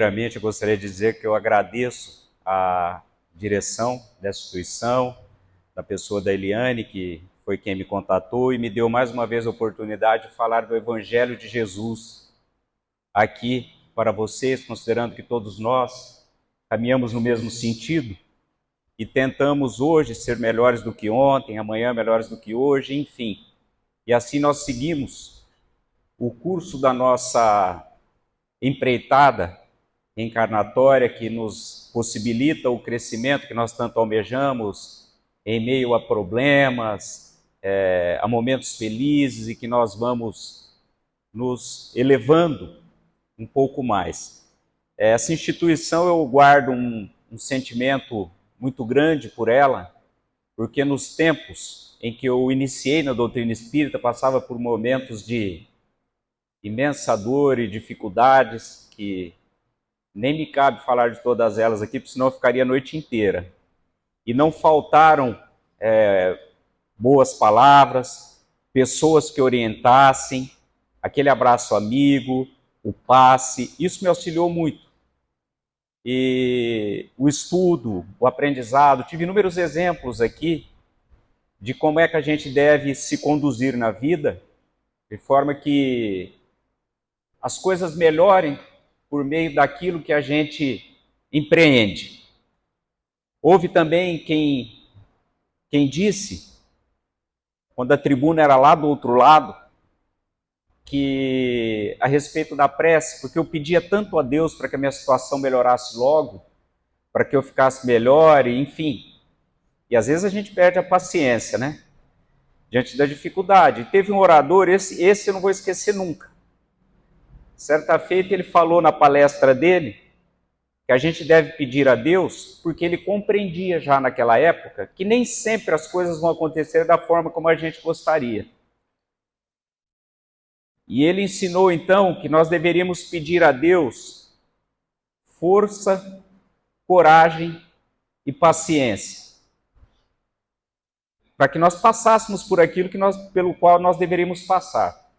Primeiramente, eu gostaria de dizer que eu agradeço a direção dessa instituição, da pessoa da Eliane, que foi quem me contatou e me deu mais uma vez a oportunidade de falar do Evangelho de Jesus aqui para vocês, considerando que todos nós caminhamos no mesmo sentido e tentamos hoje ser melhores do que ontem, amanhã melhores do que hoje, enfim. E assim nós seguimos o curso da nossa empreitada reencarnatória que nos possibilita o crescimento que nós tanto almejamos em meio a problemas, a momentos felizes, e que nós vamos nos elevando um pouco mais. Essa instituição eu guardo um sentimento muito grande por ela, porque nos tempos em que eu iniciei na doutrina espírita, passava por momentos de imensa dor e dificuldades que nem me cabe falar de todas elas aqui, porque senão eu ficaria a noite inteira. E não faltaram boas palavras, pessoas que orientassem, aquele abraço amigo, o passe, isso me auxiliou muito. E o estudo, o aprendizado, tive inúmeros exemplos aqui de como é que a gente deve se conduzir na vida, de forma que as coisas melhorem por meio daquilo que a gente empreende. Houve também quem disse, quando a tribuna era lá do outro lado, que a respeito da prece, porque eu pedia tanto a Deus para que a minha situação melhorasse logo, para que eu ficasse melhor, e enfim. E às vezes a gente perde a paciência, né? Diante da dificuldade. Teve um orador, esse eu não vou esquecer nunca. Certa feita ele falou na palestra dele que a gente deve pedir a Deus, porque ele compreendia já naquela época que nem sempre as coisas vão acontecer da forma como a gente gostaria. E ele ensinou então que nós deveríamos pedir a Deus força, coragem e paciência, para que nós passássemos por aquilo pelo qual nós deveríamos passar.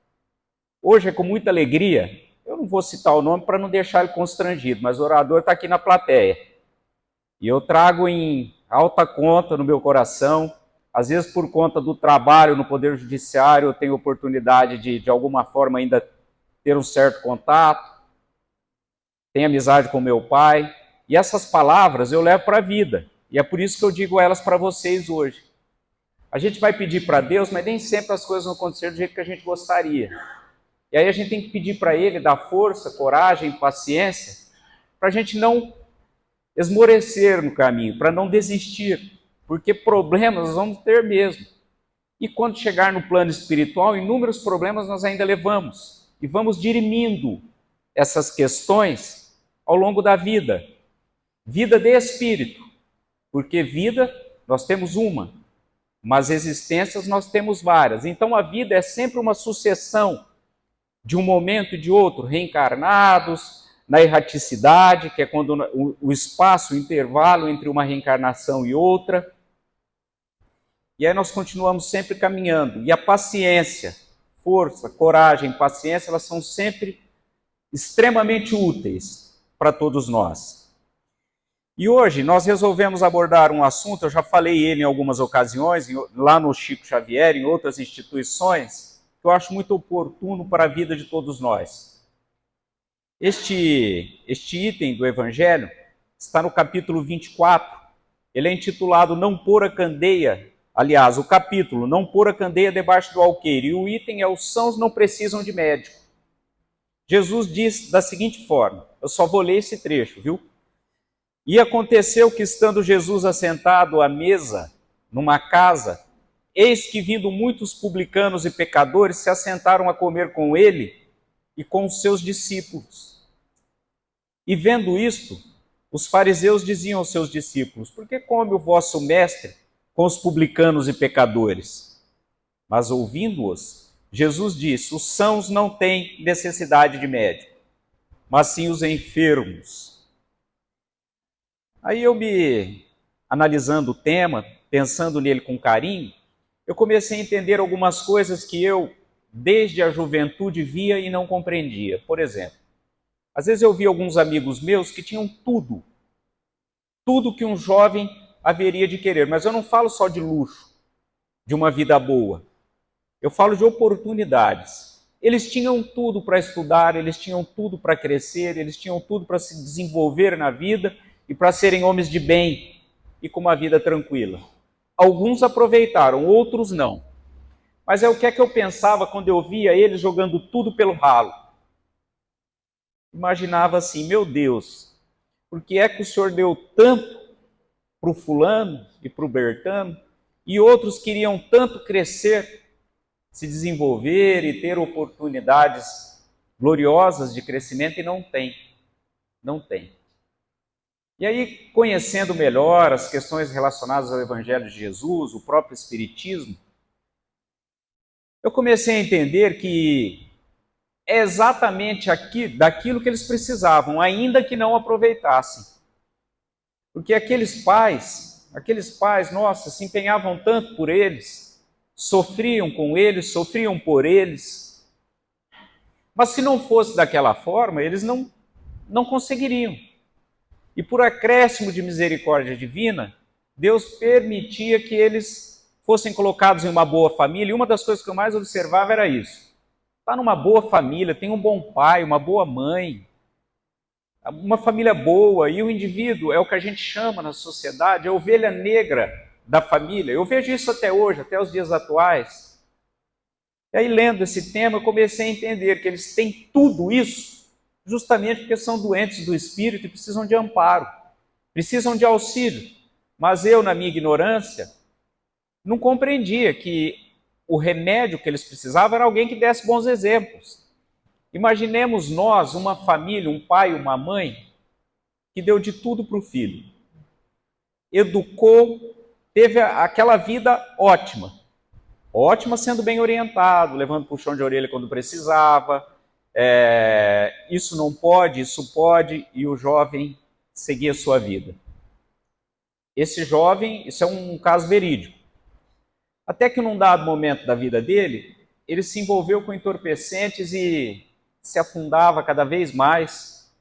Hoje é com muita alegria, eu não vou citar o nome para não deixar ele constrangido, mas o orador está aqui na plateia. E eu trago em alta conta no meu coração, às vezes por conta do trabalho no Poder Judiciário, eu tenho oportunidade de alguma forma ainda ter um certo contato, tenho amizade com meu pai, e essas palavras eu levo para a vida, e é por isso que eu digo elas para vocês hoje. A gente vai pedir para Deus, mas nem sempre as coisas vão acontecer do jeito que a gente gostaria. E aí a gente tem que pedir para Ele dar força, coragem, paciência, para a gente não esmorecer no caminho, para não desistir, porque problemas nós vamos ter mesmo. E quando chegar no plano espiritual, inúmeros problemas nós ainda levamos, e vamos dirimindo essas questões ao longo da vida. Vida de espírito, porque vida nós temos uma, mas existências nós temos várias. Então a vida é sempre uma sucessão de um momento e de outro, reencarnados, na erraticidade, que é quando o espaço, o intervalo entre uma reencarnação e outra. E aí nós continuamos sempre caminhando. E a paciência, força, coragem, paciência, elas são sempre extremamente úteis para todos nós. E hoje nós resolvemos abordar um assunto, eu já falei ele em algumas ocasiões, lá no Chico Xavier, em outras instituições, que eu acho muito oportuno para a vida de todos nós. Este item do Evangelho está no capítulo 24, ele é intitulado Não Pôr a Candeia, aliás, o capítulo Não Pôr a Candeia Debaixo do Alqueire, e o item é Os Sãos Não Precisam de Médico. Jesus diz da seguinte forma, eu só vou ler esse trecho, viu? E aconteceu que, estando Jesus assentado à mesa, numa casa, eis que, vindo muitos publicanos e pecadores, se assentaram a comer com ele e com os seus discípulos. E vendo isto, os fariseus diziam aos seus discípulos, por que come o vosso mestre com os publicanos e pecadores? Mas ouvindo-os, Jesus disse, os sãos não têm necessidade de médico, mas sim os enfermos. Aí eu analisando o tema, pensando nele com carinho, eu comecei a entender algumas coisas que eu, desde a juventude, via e não compreendia. Por exemplo, Às vezes eu vi alguns amigos meus que tinham tudo, tudo que um jovem haveria de querer, mas eu não falo só de luxo, de uma vida boa. Eu falo de oportunidades. Eles tinham tudo para estudar, eles tinham tudo para crescer, eles tinham tudo para se desenvolver na vida e para serem homens de bem e com uma vida tranquila. Alguns aproveitaram, outros não. Mas é o que é que eu pensava quando eu via eles jogando tudo pelo ralo. Imaginava assim, meu Deus, por que é que o Senhor deu tanto para o fulano e para o Bertano e outros queriam tanto crescer, se desenvolver e ter oportunidades gloriosas de crescimento e não tem. Não tem. E aí, conhecendo melhor as questões relacionadas ao Evangelho de Jesus, o próprio Espiritismo, eu comecei a entender que é exatamente daquilo que eles precisavam, ainda que não aproveitassem. Porque aqueles pais, nossa, se empenhavam tanto por eles, sofriam com eles, sofriam por eles. Mas se não fosse daquela forma, eles não conseguiriam. E por acréscimo de misericórdia divina, Deus permitia que eles fossem colocados em uma boa família. E uma das coisas que eu mais observava era isso. Está numa boa família, tem um bom pai, uma boa mãe, uma família boa, e o indivíduo é o que a gente chama na sociedade, a ovelha negra da família. Eu vejo isso até hoje, até os dias atuais. E aí, lendo esse tema, eu comecei a entender que eles têm tudo isso justamente porque são doentes do espírito e precisam de amparo, precisam de auxílio. Mas eu, na minha ignorância, não compreendia que o remédio que eles precisavam era alguém que desse bons exemplos. Imaginemos nós, uma família, um pai, uma mãe, que deu de tudo para o filho. Educou, teve aquela vida ótima. Ótima sendo bem orientado, levando puxão de orelha quando precisava. Isso não pode, isso pode, e o jovem seguia a sua vida. Esse jovem, isso é um caso verídico. Até que num dado momento da vida dele, ele se envolveu com entorpecentes e se afundava cada vez mais,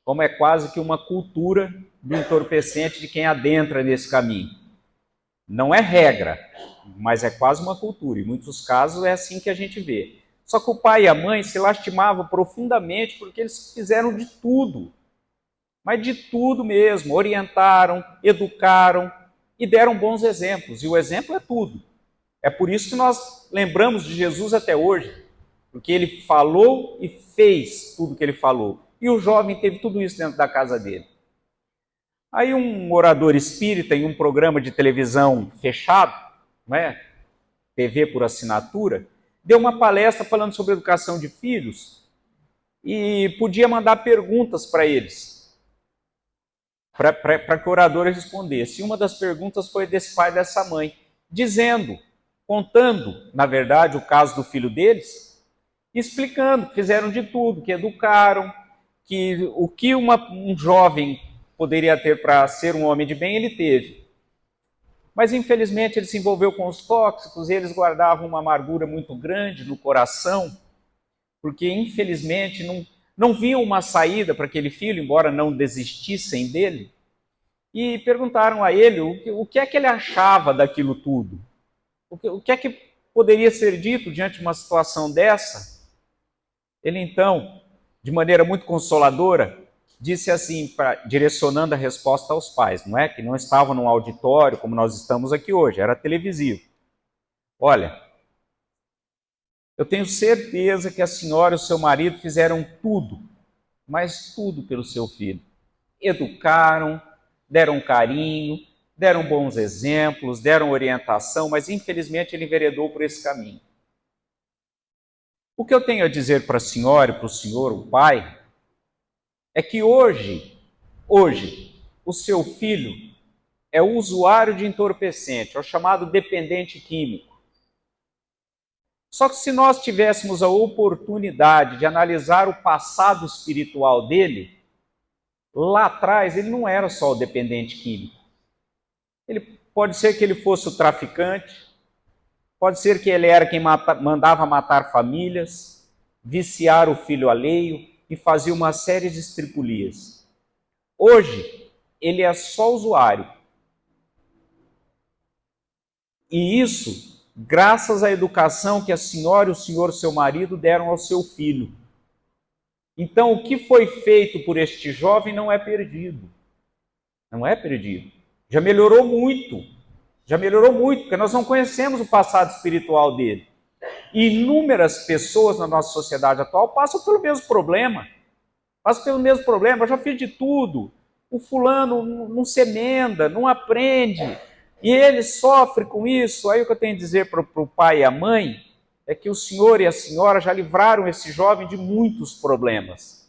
como é quase que uma cultura do entorpecente de quem adentra nesse caminho. Não é regra, mas é quase uma cultura. Em muitos casos é assim que a gente vê. Só que o pai e a mãe se lastimavam profundamente porque eles fizeram de tudo, mas de tudo mesmo. Orientaram, educaram e deram bons exemplos. E o exemplo é tudo. É por isso que nós lembramos de Jesus até hoje, porque ele falou e fez tudo que ele falou. E o jovem teve tudo isso dentro da casa dele. Aí um orador espírita em um programa de televisão fechado, TV por assinatura, deu uma palestra falando sobre educação de filhos e podia mandar perguntas para eles, para que o orador respondesse. E uma das perguntas foi desse pai e dessa mãe, contando, na verdade, o caso do filho deles, explicando que fizeram de tudo, que educaram, que o que um jovem poderia ter para ser um homem de bem, ele teve. Mas, infelizmente, ele se envolveu com os tóxicos e eles guardavam uma amargura muito grande no coração, porque, infelizmente, não viam uma saída para aquele filho, embora não desistissem dele, e perguntaram a ele o que é que ele achava daquilo tudo. O que é que poderia ser dito diante de uma situação dessa? Ele, então, de maneira muito consoladora, disse assim, direcionando a resposta aos pais, que não estavam num auditório como nós estamos aqui hoje, era televisivo. Olha, eu tenho certeza que a senhora e o seu marido fizeram tudo, mas tudo pelo seu filho. Educaram, deram carinho, deram bons exemplos, deram orientação, mas infelizmente ele enveredou por esse caminho. O que eu tenho a dizer para a senhora e para o senhor, o pai, é que hoje, o seu filho é usuário de entorpecente, é o chamado dependente químico. Só que se nós tivéssemos a oportunidade de analisar o passado espiritual dele, lá atrás ele não era só o dependente químico. Pode ser que ele fosse o traficante, pode ser que ele era quem mandava matar famílias, viciar o filho alheio e fazia uma série de estripulias. Hoje, ele é só usuário. E isso, graças à educação que a senhora e o senhor, seu marido, deram ao seu filho. Então, o que foi feito por este jovem não é perdido. Não é perdido. Já melhorou muito. Já melhorou muito, porque nós não conhecemos o passado espiritual dele. E inúmeras pessoas na nossa sociedade atual passam pelo mesmo problema. Passam pelo mesmo problema. Eu já fiz de tudo. O fulano não se emenda, não aprende. E ele sofre com isso. Aí o que eu tenho a dizer para o pai e a mãe é que o senhor e a senhora já livraram esse jovem de muitos problemas.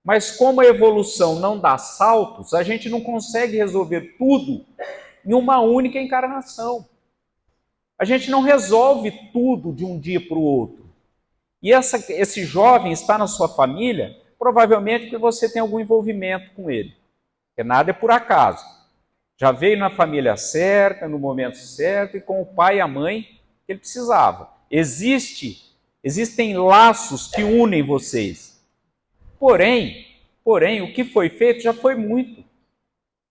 Mas como a evolução não dá saltos, a gente não consegue resolver tudo em uma única encarnação. A gente não resolve tudo de um dia para o outro. E esse jovem está na sua família, provavelmente porque você tem algum envolvimento com ele. Porque nada é por acaso. Já veio na família certa, no momento certo, e com o pai e a mãe que ele precisava. Existem laços que unem vocês. Porém, o que foi feito já foi muito.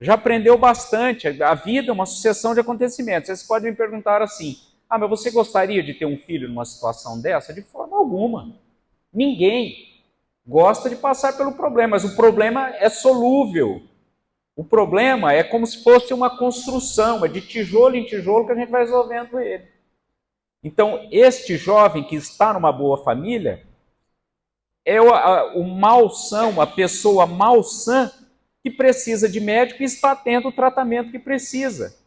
Já aprendeu bastante. A vida é uma sucessão de acontecimentos. Vocês podem me perguntar assim, mas você gostaria de ter um filho numa situação dessa? De forma alguma. Ninguém gosta de passar pelo problema, mas o problema é solúvel. O problema é como se fosse uma construção, é de tijolo em tijolo que a gente vai resolvendo ele. Então, este jovem que está numa boa família é o malsão, a pessoa malsã que precisa de médico e está tendo o tratamento que precisa.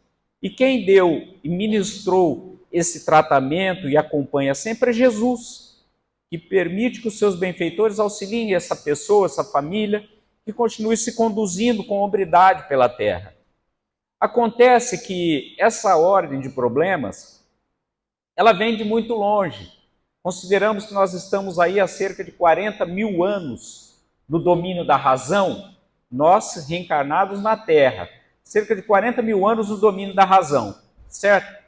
E quem deu e ministrou esse tratamento e acompanha sempre é Jesus, que permite que os seus benfeitores auxiliem essa pessoa, essa família, que continue se conduzindo com hombridade pela terra. Acontece que essa ordem de problemas, ela vem de muito longe. Consideramos que nós estamos aí há cerca de 40 mil anos no domínio da razão, nós reencarnados na Terra. Cerca de 40 mil anos no domínio da razão, certo?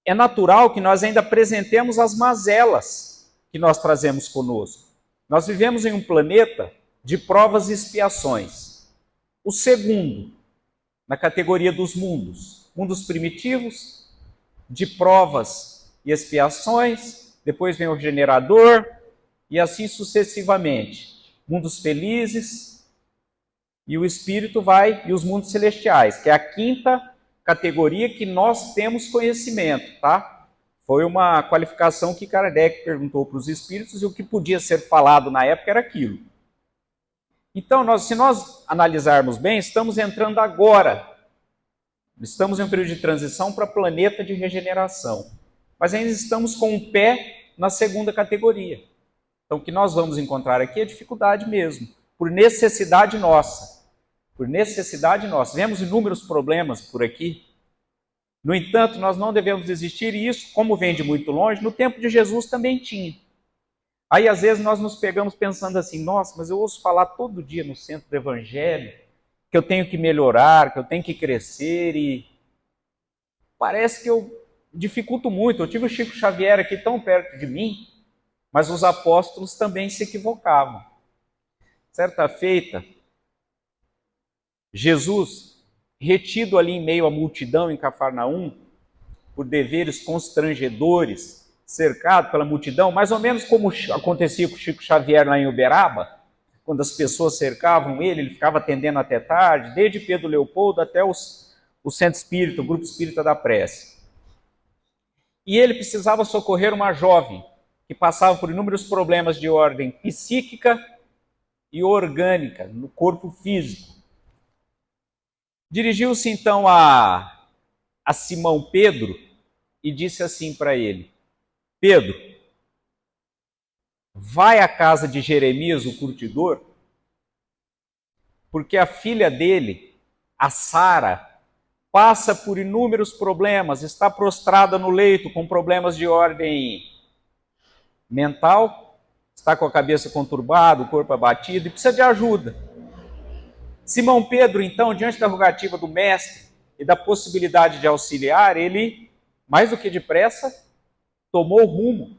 É natural que nós ainda apresentemos as mazelas que nós trazemos conosco. Nós vivemos em um planeta de provas e expiações. O segundo, na categoria dos mundos. Mundos primitivos, de provas e expiações, depois vem o regenerador, e assim sucessivamente. Mundos felizes, e o espírito vai, e os mundos celestiais, que é a quinta categoria que nós temos conhecimento, tá? Foi uma qualificação que Kardec perguntou para os espíritos, e o que podia ser falado na época era aquilo. Então, se nós analisarmos bem, estamos entrando agora. Estamos em um período de transição para planeta de regeneração. Mas ainda estamos com um pé na segunda categoria. Então, o que nós vamos encontrar aqui é dificuldade mesmo, por necessidade nossa. Por necessidade nossa. Vemos inúmeros problemas por aqui. No entanto, nós não devemos desistir, e isso, como vem de muito longe, no tempo de Jesus também tinha. Aí, às vezes, nós nos pegamos pensando assim, nossa, mas eu ouço falar todo dia no centro do Evangelho que eu tenho que melhorar, que eu tenho que crescer, e parece que eu dificulto muito. Eu tive o Chico Xavier aqui tão perto de mim, mas os apóstolos também se equivocavam. Certa feita, Jesus, retido ali em meio à multidão em Cafarnaum, por deveres constrangedores, cercado pela multidão, mais ou menos como acontecia com o Chico Xavier lá em Uberaba, quando as pessoas cercavam ele ficava atendendo até tarde, desde Pedro Leopoldo até o Centro Espírita, o Grupo Espírita da Prece. E ele precisava socorrer uma jovem que passava por inúmeros problemas de ordem psíquica e orgânica, no corpo físico. Dirigiu-se então a Simão Pedro e disse assim para ele, Pedro, vai à casa de Jeremias, o curtidor, porque a filha dele, a Sara, passa por inúmeros problemas, está prostrada no leito com problemas de ordem mental, está com a cabeça conturbada, o corpo abatido e precisa de ajuda. Simão Pedro, então, diante da rogativa do mestre e da possibilidade de auxiliar, ele, mais do que depressa, tomou rumo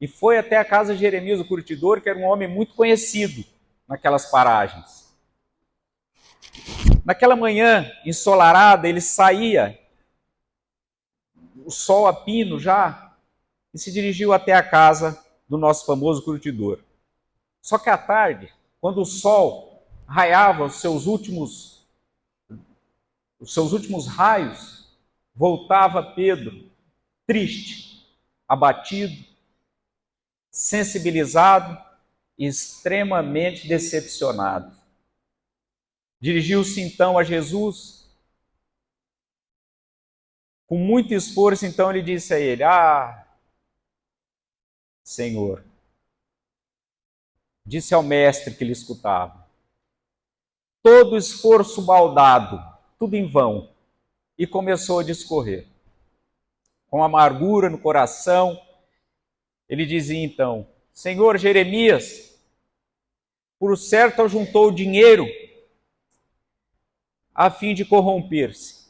e foi até a casa de Jeremias, o curtidor, que era um homem muito conhecido naquelas paragens. Naquela manhã ensolarada, ele saía, o sol a pino já, e se dirigiu até a casa do nosso famoso curtidor. Só que à tarde, quando o sol raiava os seus últimos raios, voltava Pedro triste, abatido, sensibilizado e extremamente decepcionado. Dirigiu-se então a Jesus. Com muito esforço, então, ele disse a ele: Ah, Senhor, disse ao mestre que lhe escutava, todo esforço baldado, tudo em vão. E começou a discorrer. Com amargura no coração, ele dizia então: Senhor Jeremias, por certo ajuntou dinheiro a fim de corromper-se.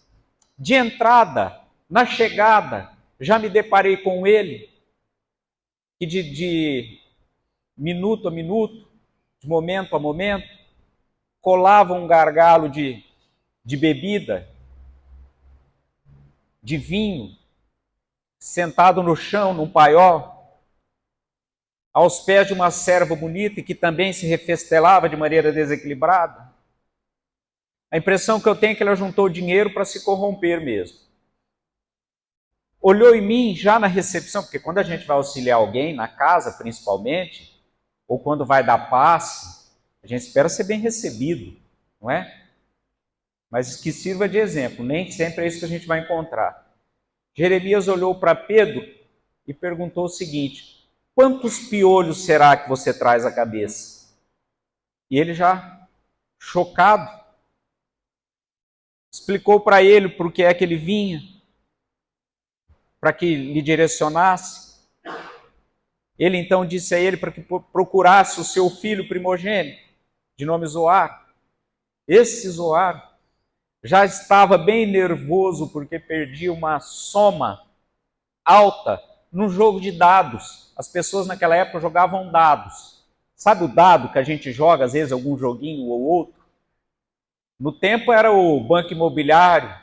De entrada, na chegada, já me deparei com ele, que de minuto a minuto, de momento a momento, colava um gargalo de bebida, de vinho, sentado no chão, num paiol, aos pés de uma serva bonita e que também se refestelava de maneira desequilibrada. A impressão que eu tenho é que ele juntou dinheiro para se corromper mesmo. Olhou em mim já na recepção, porque quando a gente vai auxiliar alguém, na casa principalmente, ou quando vai dar passe, a gente espera ser bem recebido, não é? Mas que sirva de exemplo, nem sempre é isso que a gente vai encontrar. Jeremias olhou para Pedro e perguntou o seguinte: quantos piolhos será que você traz à cabeça? E ele já, chocado, explicou para ele por que é que ele vinha, para que lhe direcionasse. Ele então disse a ele para que procurasse o seu filho primogênito, de nome Zoar. Esse Zoar já estava bem nervoso porque perdia uma soma alta num jogo de dados. As pessoas naquela época jogavam dados. Sabe o dado que a gente joga, às vezes, algum joguinho ou outro? No tempo era o Banco Imobiliário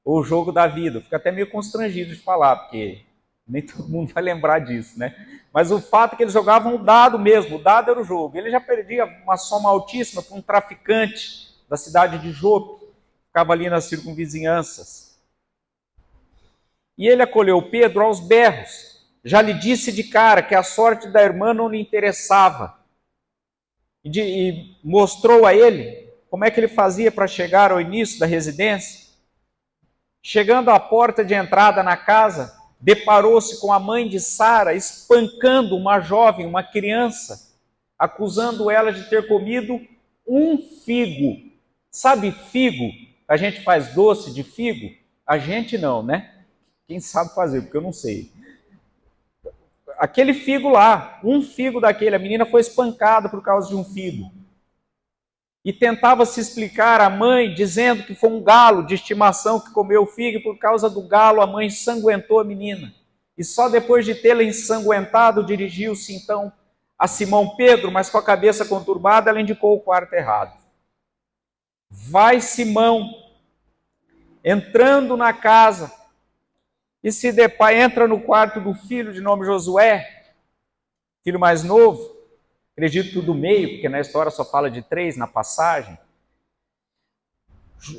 ou o Jogo da Vida. Fico até meio constrangido de falar, porque nem todo mundo vai lembrar disso, né? Mas o fato é que eles jogavam o dado mesmo, o dado era o jogo. Ele já perdia uma soma altíssima para um traficante da cidade de Jope, ficava ali nas circunvizinhanças. E ele acolheu Pedro aos berros, já lhe disse de cara que a sorte da irmã não lhe interessava, e mostrou a ele como é que ele fazia para chegar ao início da residência. Chegando à porta de entrada na casa, deparou-se com a mãe de Sara espancando uma jovem, uma criança, acusando ela de ter comido um figo. Sabe figo? A gente faz doce de figo? A gente não, né? Quem sabe fazer, porque eu não sei. Aquele figo lá, um figo daquele, a menina foi espancada por causa de um figo. E tentava se explicar à mãe, dizendo que foi um galo de estimação que comeu o figo, e por causa do galo a mãe ensanguentou a menina. E só depois de tê-la ensanguentado, dirigiu-se então a Simão Pedro, mas com a cabeça conturbada, ela indicou o quarto errado. Vai Simão, entrando na casa, e se depara, entra no quarto do filho de nome Josué, filho mais novo, acredito que o do meio, porque na história só fala de 3 na passagem.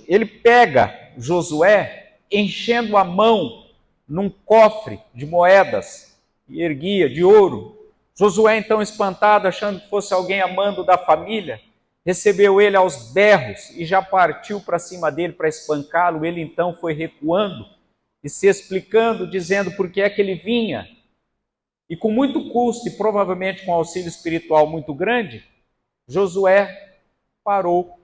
Ele pega Josué, enchendo a mão num cofre de moedas, e erguia, de ouro. Josué, então espantado, achando que fosse alguém amando da família, recebeu ele aos berros e já partiu para cima dele para espancá-lo. Ele então foi recuando e se explicando, dizendo por que é que ele vinha. E com muito custo e provavelmente com auxílio espiritual muito grande, Josué parou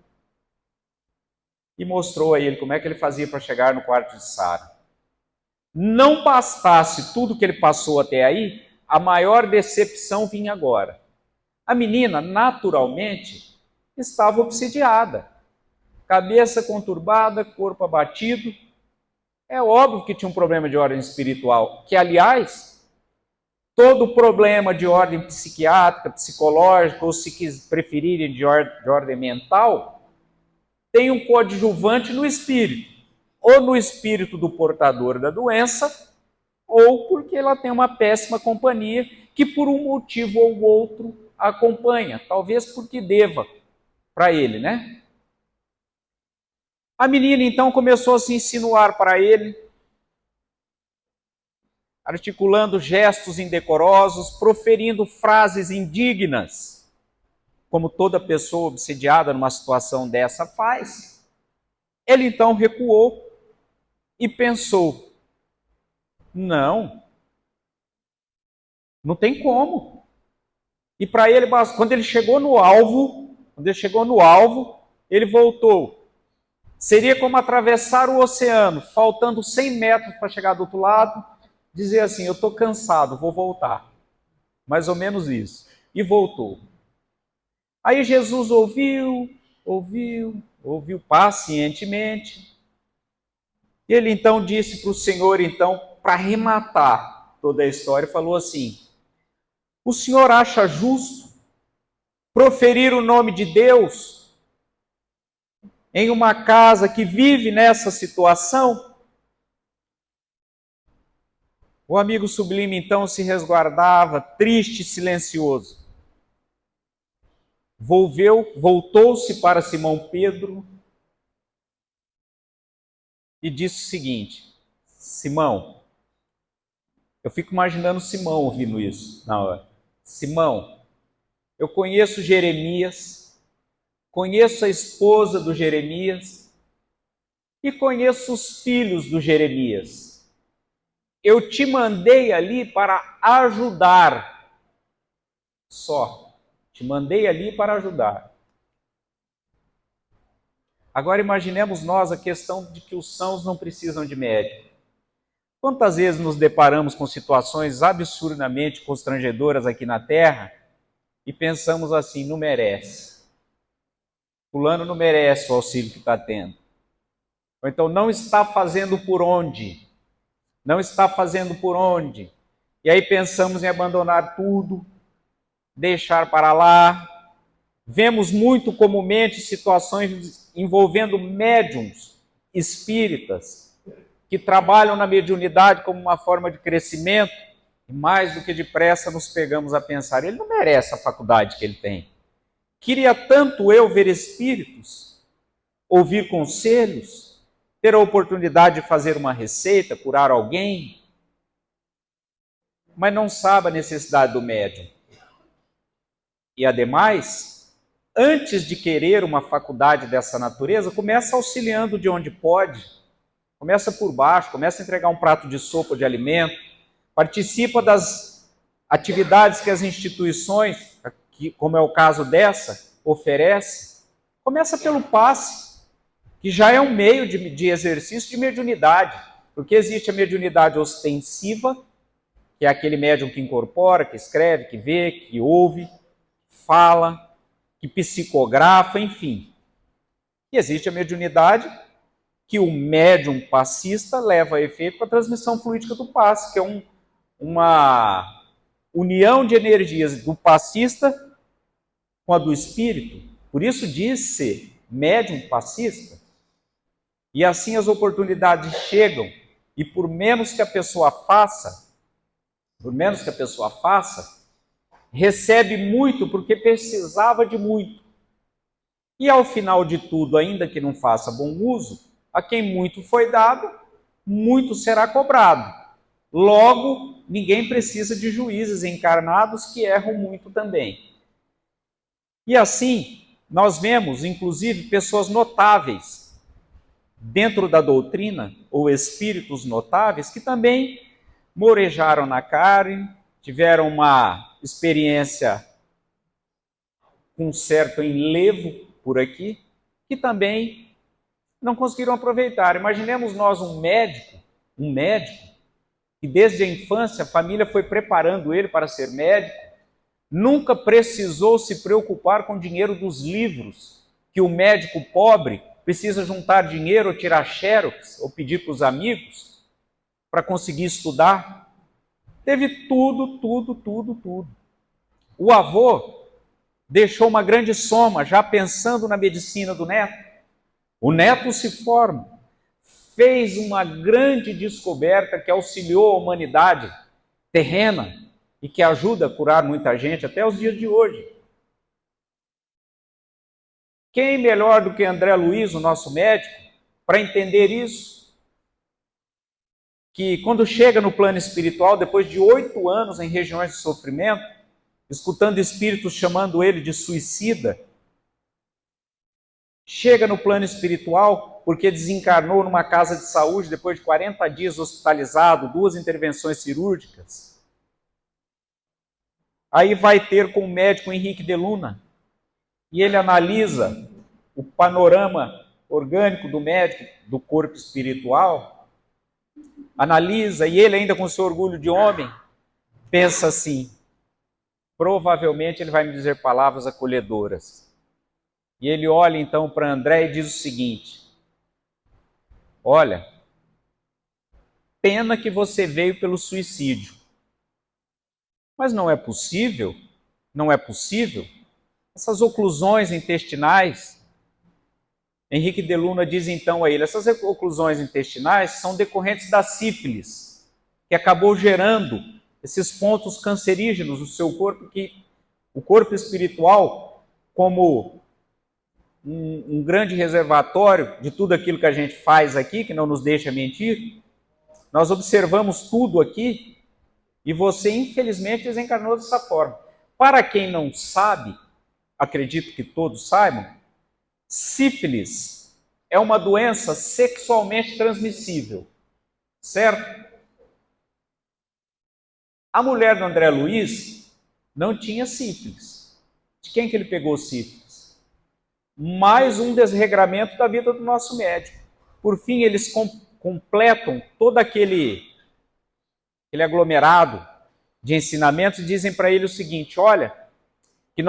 e mostrou a ele como é que ele fazia para chegar no quarto de Sara. Não bastasse tudo que ele passou até aí, a maior decepção vinha agora. A menina, naturalmente, estava obsidiada. Cabeça conturbada, corpo abatido. É óbvio que tinha um problema de ordem espiritual, que, aliás, Todo problema de ordem psiquiátrica, psicológica, ou se preferirem de ordem mental, tem um coadjuvante no espírito. Ou no espírito do portador da doença, ou porque ela tem uma péssima companhia que por um motivo ou outro a acompanha. Talvez porque deva para ele, né? A menina então começou a se insinuar para ele, articulando gestos indecorosos, proferindo frases indignas, como toda pessoa obsediada numa situação dessa faz. Ele então recuou e pensou: não tem como. E para ele, quando ele chegou no alvo, ele voltou. Seria como atravessar o oceano, faltando 100 metros para chegar do outro lado, dizer assim: eu estou cansado, vou voltar. Mais ou menos isso. E voltou. Aí Jesus ouviu pacientemente. E ele então disse para o Senhor, então, para arrematar toda a história, falou assim: o Senhor acha justo proferir o nome de Deus em uma casa que vive nessa situação? O amigo sublime então se resguardava, triste e silencioso. Voltou-se para Simão Pedro e disse o seguinte: Simão, eu fico imaginando Simão ouvindo isso na hora. Simão, eu conheço Jeremias, conheço a esposa do Jeremias e conheço os filhos do Jeremias. Eu te mandei ali para ajudar, só. Te mandei ali para ajudar. Agora imaginemos nós a questão de que os sãos não precisam de médico. Quantas vezes nos deparamos com situações absurdamente constrangedoras aqui na Terra e pensamos assim: não merece. Fulano não merece o auxílio que está tendo. Ou então não está fazendo por onde. Não está fazendo por onde. E aí pensamos em abandonar tudo, deixar para lá. Vemos muito comumente situações envolvendo médiums espíritas que trabalham na mediunidade como uma forma de crescimento, e mais do que depressa nos pegamos a pensar: ele não merece a faculdade que ele tem. Queria tanto eu ver espíritos, ouvir conselhos, ter a oportunidade de fazer uma receita, curar alguém, mas não sabe a necessidade do médium. E ademais, antes de querer uma faculdade dessa natureza, começa auxiliando de onde pode, começa por baixo, começa a entregar um prato de sopa de alimento, participa das atividades que as instituições, como é o caso dessa, oferece. Começa pelo passe, que já é um meio de exercício de mediunidade, porque existe a mediunidade ostensiva, que é aquele médium que incorpora, que escreve, que vê, que ouve, fala, que psicografa, enfim. E existe a mediunidade que o médium passista leva a efeito com a transmissão fluídica do passe, que é uma união de energias do passista com a do espírito. Por isso diz-se médium passista. E assim as oportunidades chegam, e por menos que a pessoa faça, recebe muito porque precisava de muito. E ao final de tudo, ainda que não faça bom uso, a quem muito foi dado, muito será cobrado. Logo, ninguém precisa de juízes encarnados que erram muito também. E assim, nós vemos, inclusive, pessoas notáveis dentro da doutrina, ou espíritos notáveis, que também morejaram na carne, tiveram uma experiência com um certo enlevo por aqui, que também não conseguiram aproveitar. Imaginemos nós um médico, que desde a infância a família foi preparando ele para ser médico, nunca precisou se preocupar com o dinheiro dos livros, que o médico pobre precisa juntar dinheiro, ou tirar xerox, ou pedir para os amigos, para conseguir estudar. Teve tudo, tudo, tudo, tudo. O avô deixou uma grande soma, já pensando na medicina do neto. O neto se forma, fez uma grande descoberta que auxiliou a humanidade terrena e que ajuda a curar muita gente até os dias de hoje. Quem melhor do que André Luiz, o nosso médico, para entender isso? Que quando chega no plano espiritual, depois de 8 anos em regiões de sofrimento, escutando espíritos chamando ele de suicida, chega no plano espiritual porque desencarnou numa casa de saúde depois de 40 dias hospitalizado, 2 intervenções cirúrgicas. Aí vai ter com o médico Henrique de Luna e ele analisa o panorama orgânico do médico, do corpo espiritual, analisa e ele ainda com seu orgulho de homem, pensa assim, provavelmente ele vai me dizer palavras acolhedoras. E ele olha então para André e diz o seguinte: olha, pena que você veio pelo suicídio. Mas não é possível, não é possível. Essas oclusões intestinais, Henrique de Luna diz então a ele, essas oclusões intestinais são decorrentes da sífilis, que acabou gerando esses pontos cancerígenos no seu corpo, que o corpo espiritual, como um grande reservatório de tudo aquilo que a gente faz aqui, que não nos deixa mentir, nós observamos tudo aqui, e você, infelizmente, desencarnou dessa forma. Para quem não sabe, acredito que todos saibam, sífilis é uma doença sexualmente transmissível, certo? A mulher do André Luiz não tinha sífilis. De quem que ele pegou sífilis? Mais um desregramento da vida do nosso médico. Por fim, eles completam todo aquele aglomerado de ensinamentos e dizem para ele o seguinte: olha, que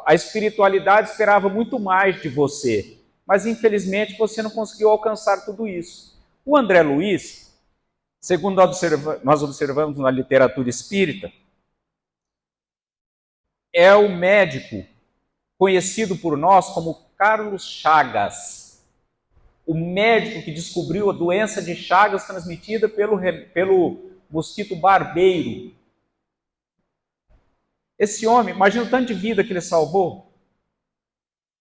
a espiritualidade esperava muito mais de você, mas infelizmente você não conseguiu alcançar tudo isso. O André Luiz, segundo nós observamos na literatura espírita, é o médico conhecido por nós como Carlos Chagas, o médico que descobriu a doença de Chagas transmitida pelo mosquito barbeiro. Esse homem, imagina o tanto de vida que ele salvou.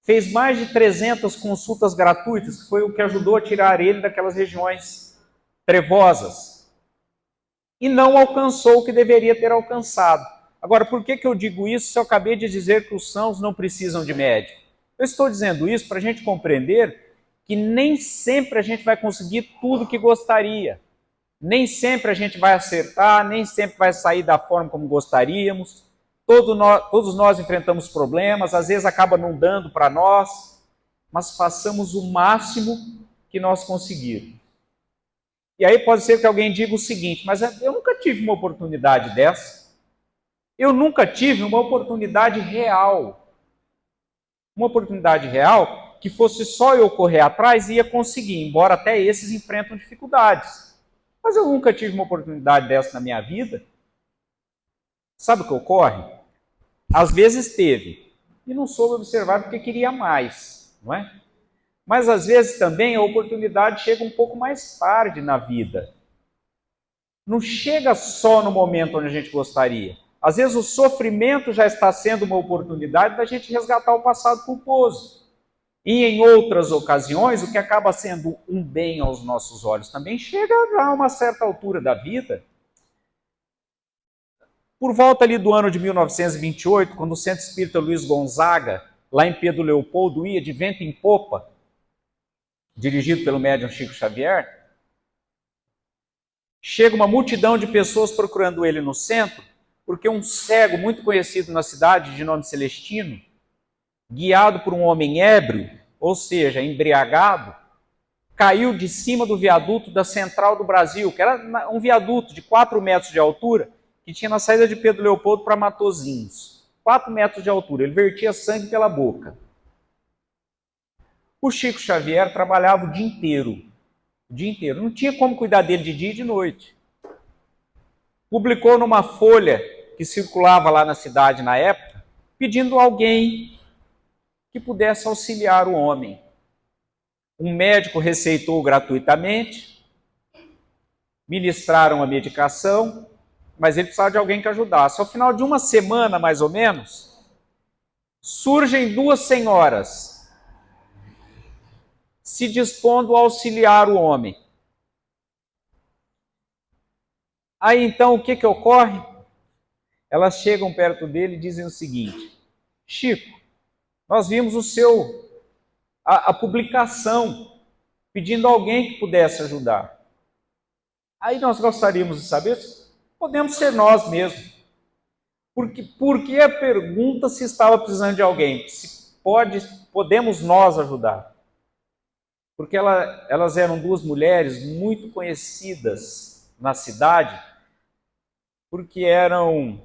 Fez mais de 300 consultas gratuitas, que foi o que ajudou a tirar ele daquelas regiões trevosas. E não alcançou o que deveria ter alcançado. Agora, por que eu digo isso se eu acabei de dizer que os sãos não precisam de médico? Eu estou dizendo isso para a gente compreender que nem sempre a gente vai conseguir tudo que gostaria. Nem sempre a gente vai acertar, nem sempre vai sair da forma como gostaríamos. Todos nós enfrentamos problemas, às vezes acaba não dando para nós, mas façamos o máximo que nós conseguirmos. E aí pode ser que alguém diga o seguinte: mas eu nunca tive uma oportunidade dessa. Eu nunca tive uma oportunidade real. Uma oportunidade real que fosse só eu correr atrás e ia conseguir, embora até esses enfrentam dificuldades. Mas eu nunca tive uma oportunidade dessa na minha vida. Sabe o que ocorre? Às vezes teve, e não soube observar porque queria mais, não é? Mas às vezes também a oportunidade chega um pouco mais tarde na vida. Não chega só no momento onde a gente gostaria. Às vezes o sofrimento já está sendo uma oportunidade da gente resgatar o passado culposo. E em outras ocasiões, o que acaba sendo um bem aos nossos olhos também chega já a uma certa altura da vida. Por volta ali do ano de 1928, quando o Centro Espírita Luiz Gonzaga, lá em Pedro Leopoldo, ia de vento em popa, dirigido pelo médium Chico Xavier, chega uma multidão de pessoas procurando ele no centro, porque um cego muito conhecido na cidade, de nome Celestino, guiado por um homem ébrio, ou seja, embriagado, caiu de cima do viaduto da Central do Brasil, que era um viaduto de 4 metros de altura, que tinha na saída de Pedro Leopoldo para Matozinhos. 4 metros de altura, ele vertia sangue pela boca. O Chico Xavier trabalhava o dia inteiro, não tinha como cuidar dele de dia e de noite. publicou numa folha que circulava lá na cidade na época, pedindo alguém que pudesse auxiliar o homem. Um médico receitou gratuitamente, ministraram a medicação, mas ele precisava de alguém que ajudasse. Ao final de uma semana, mais ou menos, surgem duas senhoras se dispondo a auxiliar o homem. Aí então o que ocorre? Elas chegam perto dele e dizem o seguinte: Chico, nós vimos a publicação pedindo alguém que pudesse ajudar. Aí nós gostaríamos de saber se podemos ser nós mesmos. Porque a pergunta se estava precisando de alguém, se podemos nós ajudar. Porque elas eram duas mulheres muito conhecidas na cidade, porque eram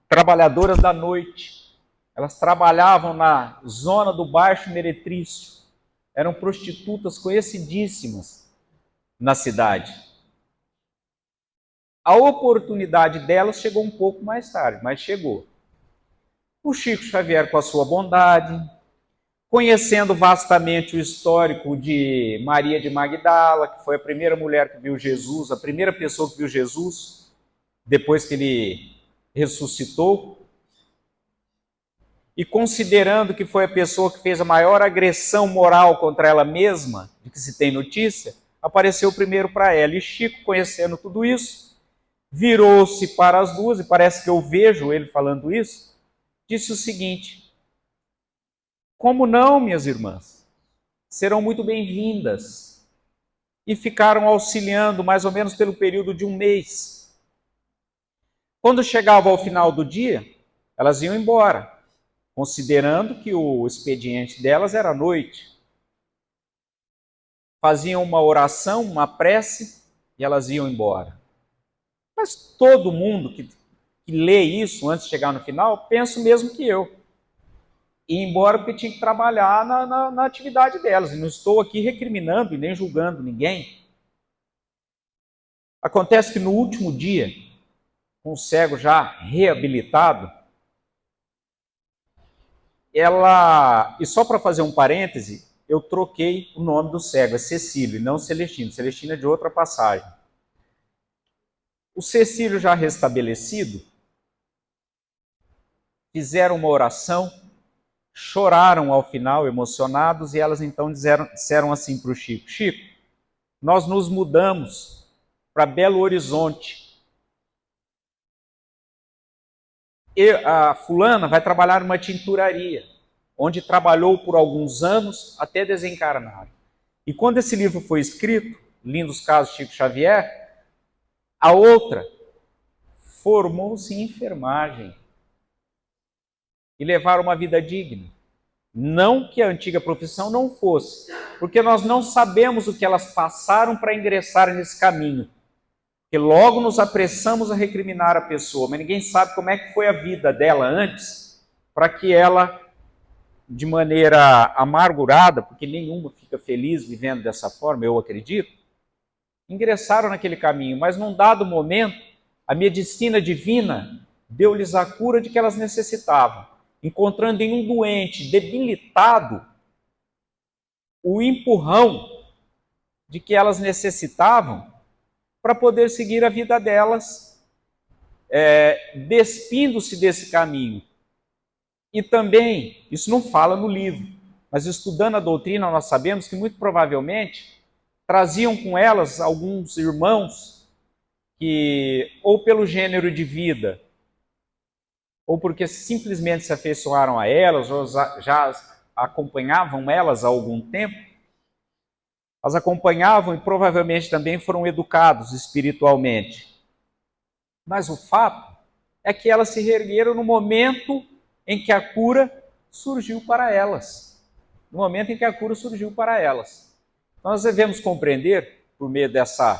trabalhadoras da noite. Elas trabalhavam na zona do Baixo Meretrício. Eram prostitutas conhecidíssimas na cidade. A oportunidade delas chegou um pouco mais tarde, mas chegou. O Chico Xavier, com a sua bondade, conhecendo vastamente o histórico de Maria de Magdala, que foi a primeira mulher que viu Jesus, a primeira pessoa que viu Jesus, depois que ele ressuscitou, e considerando que foi a pessoa que fez a maior agressão moral contra ela mesma, de que se tem notícia, apareceu primeiro para ela. E Chico, conhecendo tudo isso, virou-se para as duas, e parece que eu vejo ele falando isso, disse o seguinte: como não, minhas irmãs? Serão muito bem-vindas. E ficaram auxiliando mais ou menos pelo período de um mês. Quando chegava ao final do dia, elas iam embora, considerando que o expediente delas era à noite. Faziam uma oração, uma prece, e elas iam embora. Mas todo mundo que lê isso antes de chegar no final, pensa o mesmo que eu. E embora porque tinha que trabalhar na atividade delas. E não estou aqui recriminando e nem julgando ninguém. Acontece que no último dia, com o cego já reabilitado, e só para fazer um parêntese, eu troquei o nome do cego, é Cecílio, e não Celestino. Celestino é de outra passagem. O Cecílio já restabelecido, fizeram uma oração, choraram ao final, emocionados, e elas então disseram assim para o Chico: Chico, nós nos mudamos para Belo Horizonte. E a fulana vai trabalhar numa tinturaria, onde trabalhou por alguns anos até desencarnar. E quando esse livro foi escrito, Lindos Casos de Chico Xavier, a outra formou-se em enfermagem e levaram uma vida digna. Não que a antiga profissão não fosse, porque nós não sabemos o que elas passaram para ingressar nesse caminho. Porque logo nos apressamos a recriminar a pessoa, mas ninguém sabe como é que foi a vida dela antes, para que ela, de maneira amargurada, porque nenhuma fica feliz vivendo dessa forma, eu acredito, ingressaram naquele caminho, mas num dado momento, a medicina divina deu-lhes a cura de que elas necessitavam, encontrando em um doente debilitado o empurrão de que elas necessitavam para poder seguir a vida delas, despindo-se desse caminho. E também, isso não fala no livro, mas estudando a doutrina nós sabemos que muito provavelmente traziam com elas alguns irmãos que, ou pelo gênero de vida, ou porque simplesmente se afeiçoaram a elas, ou já acompanhavam elas há algum tempo, as acompanhavam e provavelmente também foram educados espiritualmente. Mas o fato é que elas se reergueram no momento em que a cura surgiu para elas. No momento em que a cura surgiu para elas. Então nós devemos compreender, por meio dessa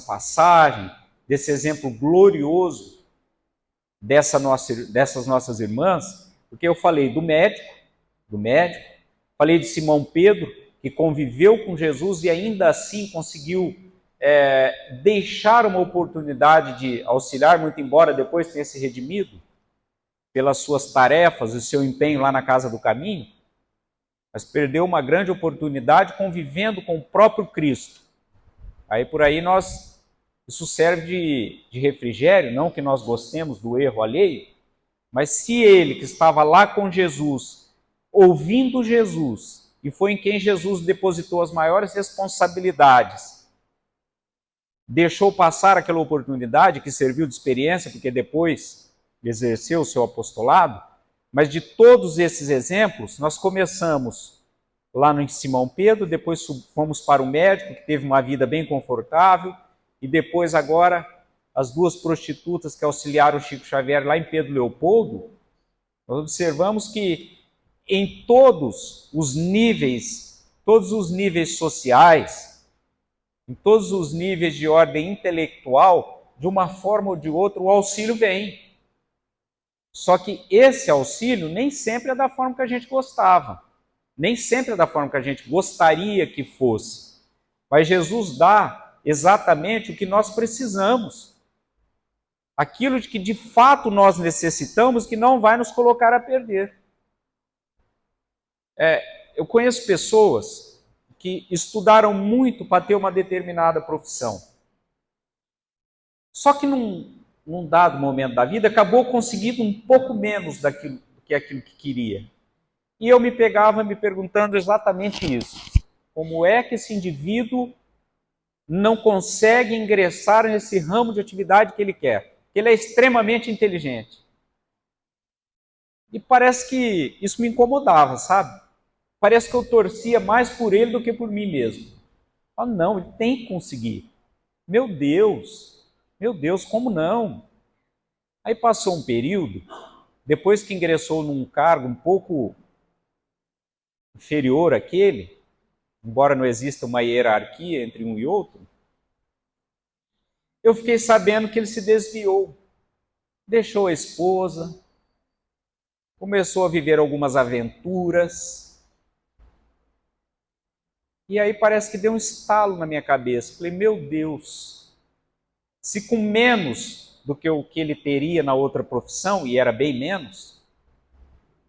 passagem, desse exemplo glorioso dessas nossas irmãs, porque eu falei do médico, falei de Simão Pedro, que conviveu com Jesus e ainda assim conseguiu deixar uma oportunidade de auxiliar, muito embora depois tenha se redimido pelas suas tarefas e seu empenho lá na Casa do Caminho, mas perdeu uma grande oportunidade convivendo com o próprio Cristo. Aí por aí isso serve de refrigério, não que nós gostemos do erro alheio, mas se ele que estava lá com Jesus, ouvindo Jesus, e foi em quem Jesus depositou as maiores responsabilidades, deixou passar aquela oportunidade que serviu de experiência, porque depois exerceu o seu apostolado, mas de todos esses exemplos, nós começamos lá no Simão Pedro, depois fomos para o médico, que teve uma vida bem confortável, e depois agora as duas prostitutas que auxiliaram Chico Xavier lá em Pedro Leopoldo. Nós observamos que em todos os níveis sociais, em todos os níveis de ordem intelectual, de uma forma ou de outra, o auxílio vem. Só que esse auxílio nem sempre é da forma que a gente gostava, nem sempre é da forma que a gente gostaria que fosse. Mas Jesus dá exatamente o que nós precisamos, aquilo de que de fato nós necessitamos, que não vai nos colocar a perder. Eu conheço pessoas que estudaram muito para ter uma determinada profissão. Só que num dado momento da vida, acabou conseguindo um pouco menos daquilo que queria. E eu me pegava me perguntando exatamente isso. Como é que esse indivíduo não consegue ingressar nesse ramo de atividade que ele quer? Ele é extremamente inteligente. E parece que isso me incomodava, sabe? Parece que eu torcia mais por ele do que por mim mesmo. Não, ele tem que conseguir. Meu Deus, como não? Aí passou um período, depois que ingressou num cargo um pouco inferior àquele, embora não exista uma hierarquia entre um e outro, eu fiquei sabendo que ele se desviou, deixou a esposa, começou a viver algumas aventuras, e aí parece que deu um estalo na minha cabeça. Falei, meu Deus, se com menos do que o que ele teria na outra profissão, e era bem menos,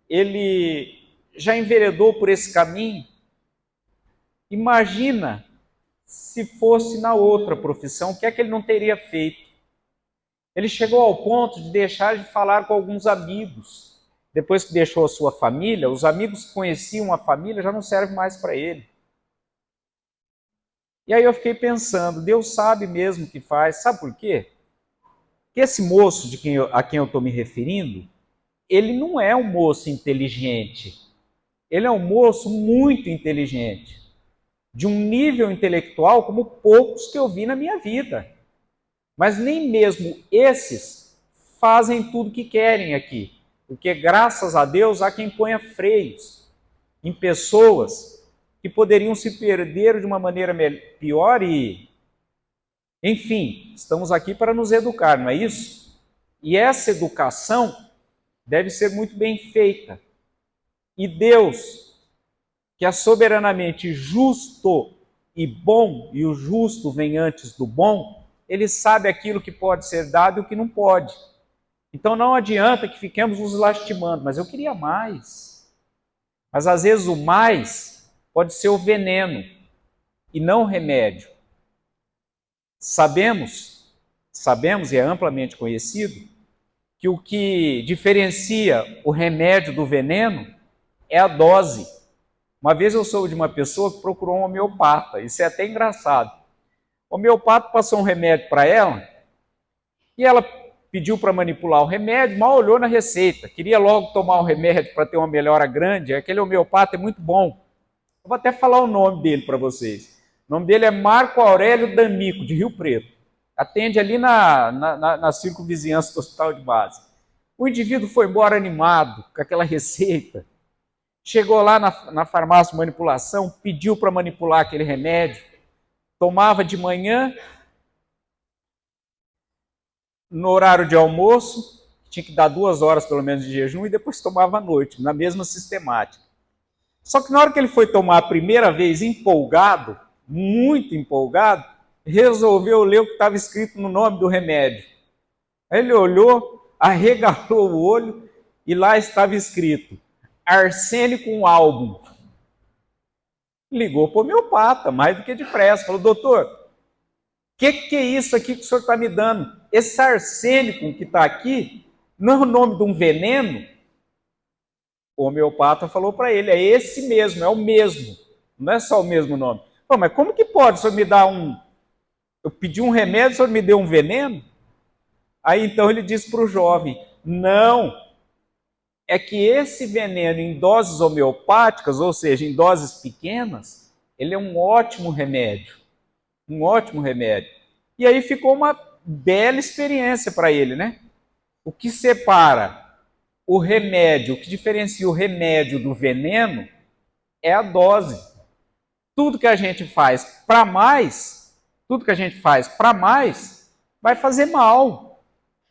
ele já enveredou por esse caminho, imagina se fosse na outra profissão, o que é que ele não teria feito? Ele chegou ao ponto de deixar de falar com alguns amigos. Depois que deixou a sua família, os amigos que conheciam a família já não servem mais para ele. E aí eu fiquei pensando, Deus sabe mesmo o que faz. Sabe por quê? Porque esse moço a quem eu estou me referindo, ele não é um moço inteligente. Ele é um moço muito inteligente, de um nível intelectual como poucos que eu vi na minha vida. Mas nem mesmo esses fazem tudo o que querem aqui, porque graças a Deus há quem ponha freios em pessoas que poderiam se perder de uma maneira pior e, enfim, estamos aqui para nos educar, não é isso? E essa educação deve ser muito bem feita. E Deus, que é soberanamente justo e bom, e o justo vem antes do bom, ele sabe aquilo que pode ser dado e o que não pode. Então não adianta que fiquemos nos lastimando, mas eu queria mais. Mas às vezes o mais pode ser o veneno e não o remédio. Sabemos, e é amplamente conhecido, que o que diferencia o remédio do veneno é a dose. Uma vez eu soube de uma pessoa que procurou um homeopata, isso é até engraçado. O homeopata passou um remédio para ela e ela pediu para manipular o remédio, mal olhou na receita, queria logo tomar o remédio para ter uma melhora grande. Aquele homeopata é muito bom. Eu vou até falar o nome dele para vocês. O nome dele é Marco Aurélio D'Amico, de Rio Preto. Atende ali na circunvizinhança do hospital de base. O indivíduo foi embora animado com aquela receita. Chegou lá na farmácia de manipulação, pediu para manipular aquele remédio, tomava de manhã, no horário de almoço, tinha que dar 2 horas pelo menos de jejum, e depois tomava à noite, na mesma sistemática. Só que na hora que ele foi tomar a primeira vez empolgado, muito empolgado, resolveu ler o que estava escrito no nome do remédio. Aí ele olhou, arregalou o olho e lá estava escrito: arsênico álbum. Ligou para o homeopata, mais do que depressa. Falou: doutor, o que é isso aqui que o senhor está me dando? Esse arsênico que está aqui não é o nome de um veneno? O homeopata falou para ele: é esse mesmo, é o mesmo. Não é só o mesmo nome. Pô, mas como que pode? O senhor me dá um... Eu pedi um remédio, o senhor me deu um veneno? Aí então ele disse para o jovem: não, é que esse veneno em doses homeopáticas, ou seja, em doses pequenas, ele é um ótimo remédio. Um ótimo remédio. E aí ficou uma bela experiência para ele, né? O que separa o remédio, o que diferencia o remédio do veneno é a dose. Tudo que a gente faz para mais, tudo que a gente faz para mais, vai fazer mal.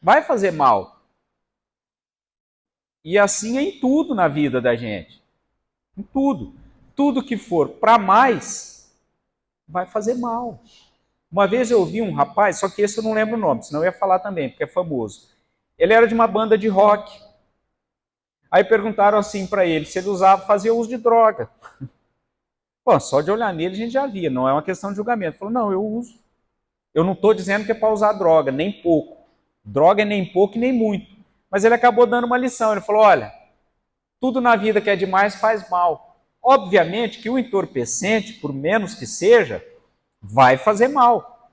Vai fazer mal. E assim é em tudo na vida da gente. Em tudo. Tudo que for para mais, vai fazer mal. Uma vez eu vi um rapaz, só que esse eu não lembro o nome, senão eu ia falar também, porque é famoso. Ele era de uma banda de rock. Aí perguntaram assim para ele se ele fazia uso de droga. Pô, só de olhar nele a gente já via, não é uma questão de julgamento. Ele falou: não, eu uso. Eu não estou dizendo que é para usar droga, nem pouco. Droga é nem pouco e nem muito. Mas ele acabou dando uma lição. Ele falou: olha, tudo na vida que é demais faz mal. Obviamente que o entorpecente, por menos que seja, vai fazer mal.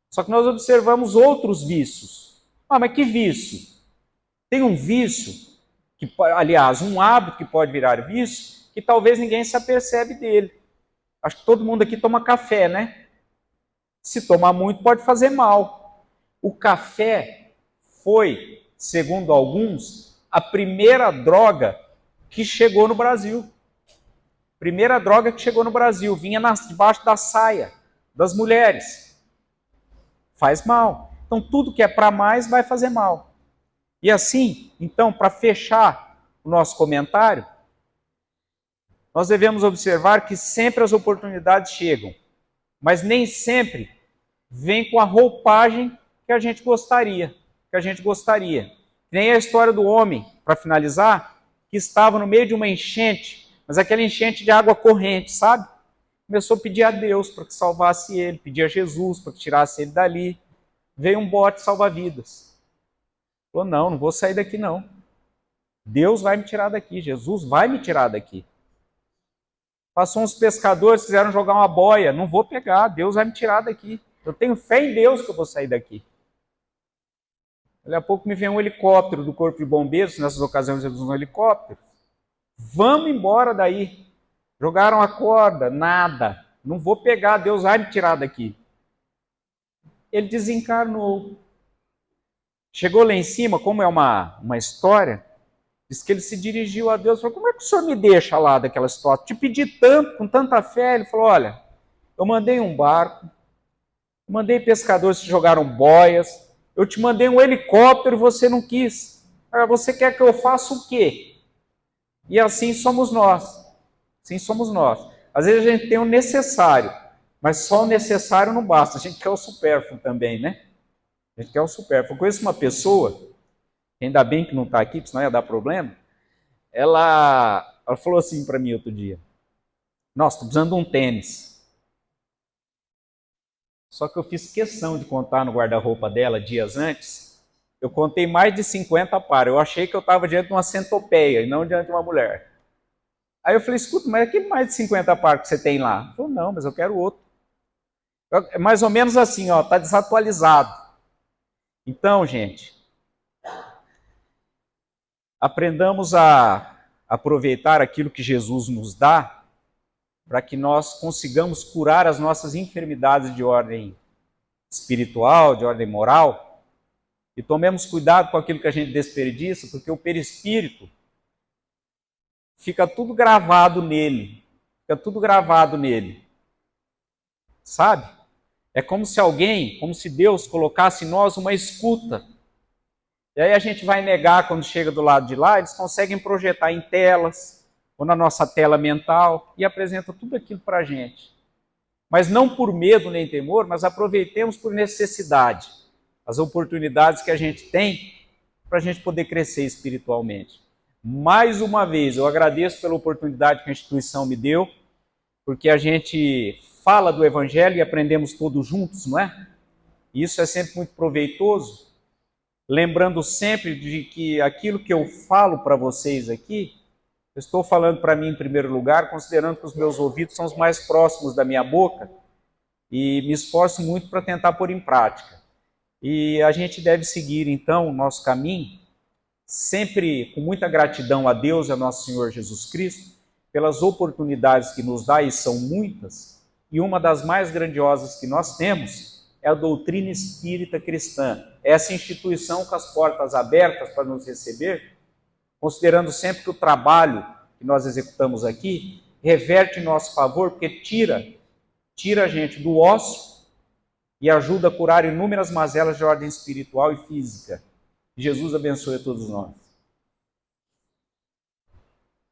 Só que nós observamos outros vícios. Ah, mas que vício? Tem um vício, que, aliás, um hábito que pode virar vício, que talvez ninguém se apercebe dele. Acho que todo mundo aqui toma café, né? Se tomar muito pode fazer mal. O café foi, segundo alguns, a primeira droga que chegou no Brasil. Primeira droga que chegou no Brasil, vinha debaixo da saia das mulheres. Faz mal. Então tudo que é para mais vai fazer mal. E assim, então, para fechar o nosso comentário, nós devemos observar que sempre as oportunidades chegam, mas nem sempre vem com a roupagem que a gente gostaria. Nem a história do homem, para finalizar, que estava no meio de uma enchente, mas aquela enchente de água corrente, sabe? Começou a pedir a Deus para que salvasse ele, pedir a Jesus para que tirasse ele dali. Veio um bote salva-vidas. Falou: não vou sair daqui não. Deus vai me tirar daqui, Jesus vai me tirar daqui. Passou uns pescadores, quiseram jogar uma boia, não vou pegar, Deus vai me tirar daqui. Eu tenho fé em Deus que eu vou sair daqui. Daqui a pouco me vem um helicóptero do Corpo de Bombeiros, nessas ocasiões eles usam um helicóptero. Vamos embora daí. Jogaram a corda, nada. Não vou pegar, Deus vai me tirar daqui. Ele desencarnou. Chegou lá em cima, como é uma história, diz que ele se dirigiu a Deus e falou: como é que o senhor me deixa lá daquela situação? Te pedi tanto, com tanta fé. Ele falou: olha, eu mandei um barco, mandei pescadores que jogaram boias, eu te mandei um helicóptero e você não quis. Agora você quer que eu faça o quê? E assim somos nós. Assim somos nós. Às vezes a gente tem o necessário, mas só o necessário não basta. A gente quer o supérfluo também, né? A gente quer o supérfluo. Eu conheço uma pessoa, ainda bem que não está aqui, porque senão ia dar problema. Ela falou assim para mim outro dia: nossa, estou precisando de um tênis. Só que eu fiz questão de contar no guarda-roupa dela dias antes. Eu contei mais de 50 pares. Eu achei que eu estava diante de uma centopeia e não diante de uma mulher. Aí eu falei: escuta, mas aquele mais de 50 pares que você tem lá? Ela falou: não, mas eu quero outro. É mais ou menos assim, ó, está desatualizado. Então, gente, aprendamos a aproveitar aquilo que Jesus nos dá para que nós consigamos curar as nossas enfermidades de ordem espiritual, de ordem moral, e tomemos cuidado com aquilo que a gente desperdiça, porque o perispírito fica tudo gravado nele, sabe? É como se Deus colocasse em nós uma escuta. E aí a gente vai negar quando chega do lado de lá, eles conseguem projetar em telas, ou na nossa tela mental, e apresenta tudo aquilo para a gente. Mas não por medo nem temor, mas aproveitemos por necessidade as oportunidades que a gente tem para a gente poder crescer espiritualmente. Mais uma vez, eu agradeço pela oportunidade que a instituição me deu, porque a gente fala do Evangelho e aprendemos todos juntos, não é? E isso é sempre muito proveitoso, lembrando sempre de que aquilo que eu falo para vocês aqui, eu estou falando para mim em primeiro lugar, considerando que os meus ouvidos são os mais próximos da minha boca, e me esforço muito para tentar pôr em prática. E a gente deve seguir, então, o nosso caminho, sempre com muita gratidão a Deus e a nosso Senhor Jesus Cristo, pelas oportunidades que nos dá, e são muitas, e uma das mais grandiosas que nós temos é a doutrina espírita cristã, essa instituição com as portas abertas para nos receber, considerando sempre que o trabalho que nós executamos aqui reverte em nosso favor, porque tira a gente do ócio e ajuda a curar inúmeras mazelas de ordem espiritual e física. Jesus abençoe a todos nós.